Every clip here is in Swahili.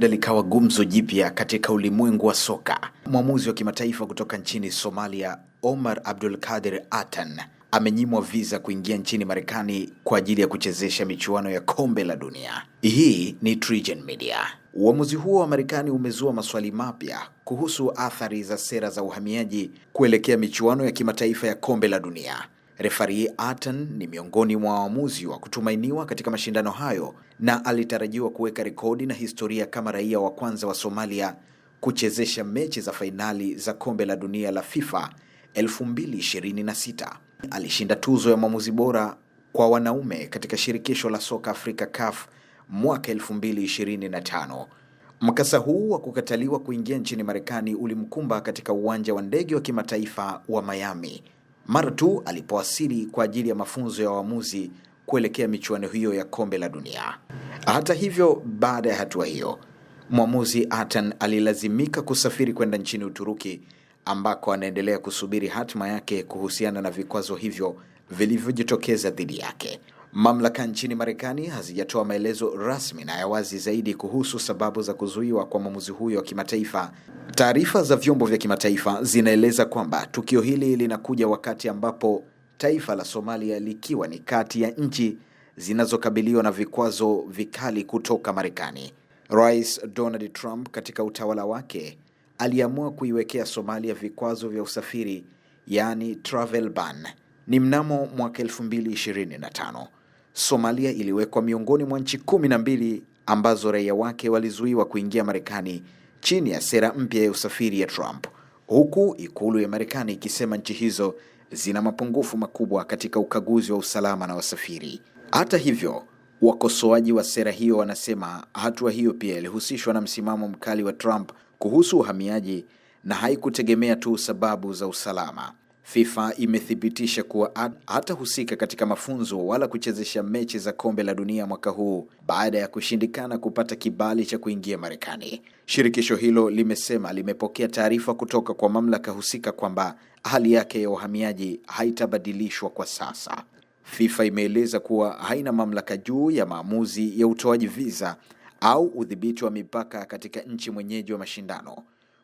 huenda likawa gumzo jipya katika ulimwengu wa soka. Mwamuzi wa kimataifa kutoka nchini Somalia, Omar Abdulkadir Atan, amenyimwa visa kuingia nchini Marekani kwa ajili ya kuchezesha michuano ya kombe la dunia. Hii ni TriGen Media. Uamuzi huo wa Marekani umezua maswali mapya kuhusu athari za sera za uhamiaji kuelekea michuano ya kimataifa ya kombe la dunia. Refari Atan ni miongoni mwa waamuzi wa kutumainiwa katika mashindano hayo na alitarajiwa kuweka rekodi na historia kama raia wa kwanza wa Somalia kuchezesha mechi za fainali za kombe la dunia la FIFA 2026. Alishinda tuzo ya mwamuzi bora kwa wanaume katika shirikisho la soka Afrika CAF mwaka 2025. Mkasa huu wa kukataliwa kuingia nchini Marekani ulimkumba katika uwanja wa ndege wa kimataifa wa Miami mara tu alipowasili kwa ajili ya mafunzo ya waamuzi kuelekea michuano hiyo ya kombe la dunia. Hata hivyo, baada ya hatua hiyo, mwamuzi Atan alilazimika kusafiri kwenda nchini Uturuki ambako anaendelea kusubiri hatima yake kuhusiana na vikwazo hivyo vilivyojitokeza dhidi yake. Mamlaka nchini Marekani hazijatoa maelezo rasmi na ya wazi zaidi kuhusu sababu za kuzuiwa kwa mwamuzi huyo wa kimataifa. Taarifa za vyombo vya kimataifa zinaeleza kwamba tukio hili linakuja wakati ambapo taifa la Somalia likiwa ni kati ya nchi zinazokabiliwa na vikwazo vikali kutoka Marekani. Rais Donald Trump katika utawala wake aliamua kuiwekea Somalia vikwazo vya usafiri, yani travel ban. Ni mnamo mwaka 2025. Somalia iliwekwa miongoni mwa nchi 12 ambazo raia wake walizuiwa kuingia Marekani chini ya sera mpya ya usafiri ya Trump, huku ikulu ya Marekani ikisema nchi hizo zina mapungufu makubwa katika ukaguzi wa usalama na wasafiri. Hata hivyo, wakosoaji wa sera hiyo wanasema hatua hiyo pia ilihusishwa na msimamo mkali wa Trump kuhusu uhamiaji na haikutegemea tu sababu za usalama. FIFA imethibitisha kuwa hatahusika katika mafunzo wala kuchezesha mechi za kombe la dunia mwaka huu baada ya kushindikana kupata kibali cha kuingia Marekani. Shirikisho hilo limesema limepokea taarifa kutoka kwa mamlaka husika kwamba hali yake ya uhamiaji haitabadilishwa kwa sasa. FIFA imeeleza kuwa haina mamlaka juu ya maamuzi ya utoaji visa au udhibiti wa mipaka katika nchi mwenyeji wa mashindano.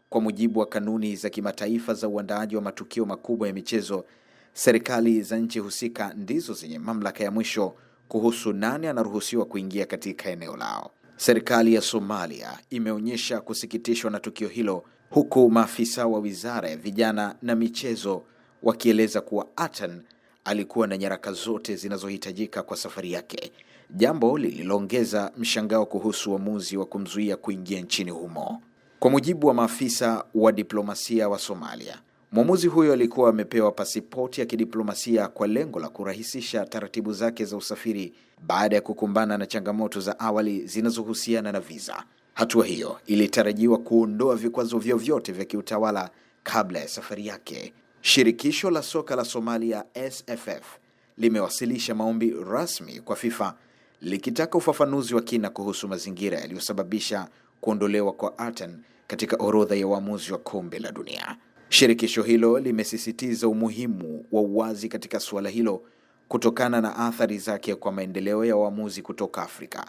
Kwa mujibu wa kanuni za kimataifa za uandaaji wa matukio makubwa ya michezo, serikali za nchi husika ndizo zenye mamlaka ya mwisho kuhusu nani anaruhusiwa kuingia katika eneo lao. Serikali ya Somalia imeonyesha kusikitishwa na tukio hilo, huku maafisa wa Wizara ya Vijana na Michezo wakieleza kuwa Atan alikuwa na nyaraka zote zinazohitajika kwa safari yake, jambo lililoongeza mshangao kuhusu uamuzi wa kumzuia kuingia nchini humo. Kwa mujibu wa maafisa wa diplomasia wa Somalia, mwamuzi huyo alikuwa amepewa pasipoti ya kidiplomasia kwa lengo la kurahisisha taratibu zake za usafiri baada ya kukumbana na changamoto za awali zinazohusiana na visa. Hatua hiyo ilitarajiwa kuondoa vikwazo vyovyote vya kiutawala kabla ya safari yake. Shirikisho la soka la Somalia SFF limewasilisha maombi rasmi kwa FIFA likitaka ufafanuzi wa kina kuhusu mazingira yaliyosababisha kuondolewa kwa Atan katika orodha ya waamuzi wa kombe la dunia. Shirikisho hilo limesisitiza umuhimu wa uwazi katika suala hilo kutokana na athari zake kwa maendeleo ya waamuzi kutoka Afrika.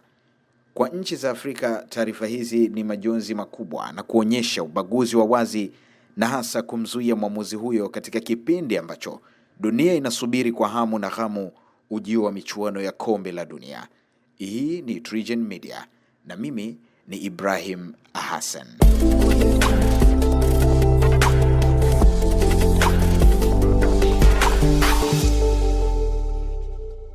Kwa nchi za Afrika, taarifa hizi ni majonzi makubwa na kuonyesha ubaguzi wa wazi, na hasa kumzuia mwamuzi huyo katika kipindi ambacho dunia inasubiri kwa hamu na ghamu ujio wa michuano ya kombe la dunia. Hii ni TriGen Media na mimi ni Ibrahim Hassan.